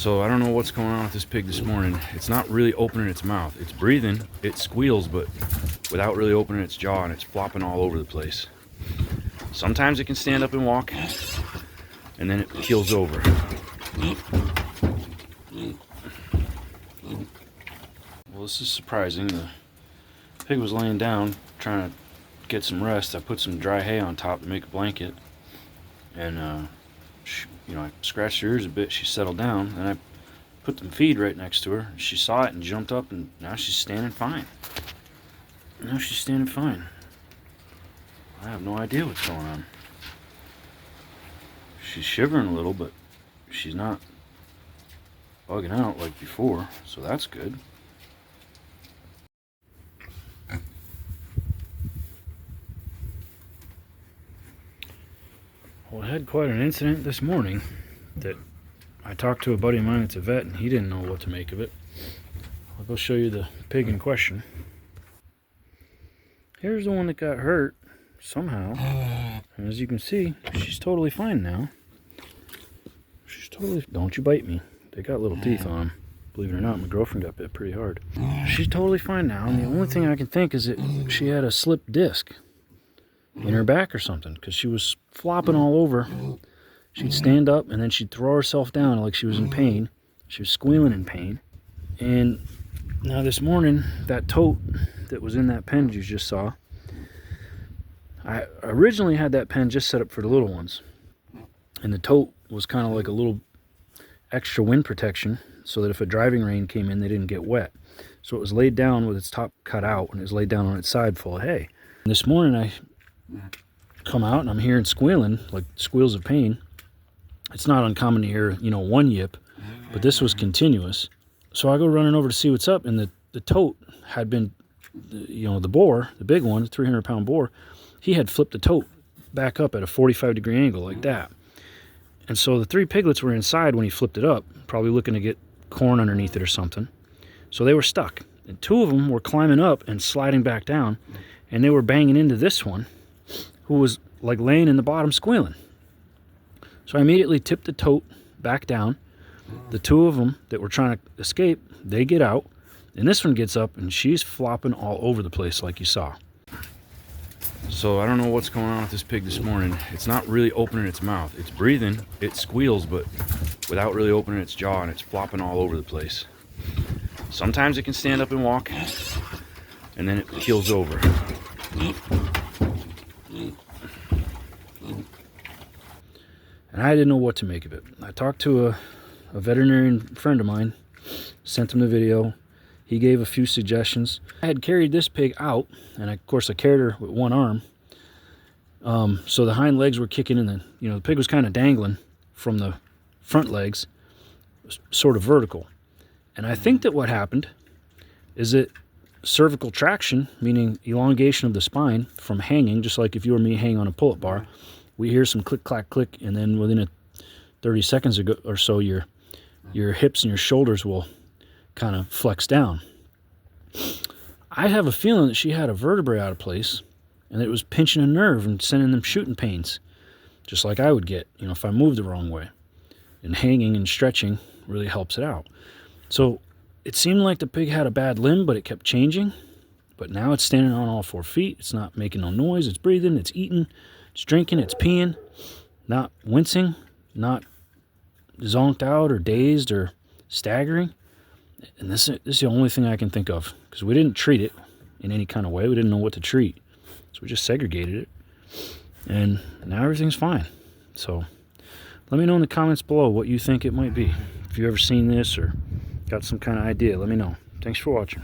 So I don't know what's going on with this pig this morning. It's not really opening its mouth. It's breathing, it squeals, but without really opening its jaw, and it's flopping all over the place. Sometimes it can stand up and walk, and then it keels over. Well, this is surprising. The pig was laying down trying to get some rest. I put some dry hay on top to make a blanket, and I scratched her ears a bit. She settled down, and I put some feed right next to her. She saw it and jumped up, and now she's standing fine. I have no idea what's going on. She's shivering a little, but she's not bugging out like before, so that's good. Well, I had quite an incident this morning that I talked to a buddy of mine that's a vet, and he didn't know what to make of it. I'll go show you the pig in question. Here's the one that got hurt somehow. And as you can see, she's totally fine now. Don't you bite me. They got little teeth on them. Believe it or not, my girlfriend got bit pretty hard. She's totally fine now, and the only thing I can think is that she had a slipped disc in her back or something, because she was flopping all over. She'd stand up, and then she'd throw herself down like she was in pain. She was squealing in pain. And now this morning, that tote that was in that pen you just saw, I originally had that pen just set up for the little ones, and the tote was kind of like a little extra wind protection so that if a driving rain came in, they didn't get wet. So it was laid down with its top cut out, and it was laid down on its side full of hay. And this morning I come out and I'm hearing squealing, like squeals of pain. It's not uncommon to hear, one yip, but this was continuous. So I go running over to see what's up, and the tote had been, the boar, the big one, the 300-pound boar, he had flipped the tote back up at a 45-degree angle like that. And so the 3 piglets were inside when he flipped it up, probably looking to get corn underneath it or something. So they were stuck. And 2 of them were climbing up and sliding back down, and they were banging into this one, who was like laying in the bottom squealing. So I immediately tipped the tote back down. The 2 of them that were trying to escape, they get out, and this one gets up, and she's flopping all over the place like you saw. So I don't know what's going on with this pig this morning. It's not really opening its mouth. It's breathing, it squeals, but without really opening its jaw, and it's flopping all over the place. Sometimes it can stand up and walk, and then it keels over. And I didn't know what to make of it. I talked to a veterinarian friend of mine, sent him the video. He gave a few suggestions. I had carried this pig out, and of course I carried her with one arm. So the hind legs were kicking in, the pig was kind of dangling from the front legs, sort of vertical. And I think that what happened is that cervical traction, meaning elongation of the spine from hanging, just like if you or me hang on a pull-up bar, we hear some click, clack, click, and then within 30 seconds or so, your hips and your shoulders will kind of flex down. I have a feeling that she had a vertebrae out of place, and it was pinching a nerve and sending them shooting pains, just like I would get, if I moved the wrong way. And hanging and stretching really helps it out. So it seemed like the pig had a bad limb, but it kept changing. But now it's standing on all 4 feet. It's not making no noise. It's breathing. It's eating. It's drinking. It's peeing. Not wincing. Not zonked out or dazed or staggering. And this is the only thing I can think of, because we didn't treat it in any kind of way. We didn't know what to treat. So we just segregated it. And now everything's fine. So let me know in the comments below what you think it might be. If you've ever seen this or got some kind of idea, let me know. Thanks for watching.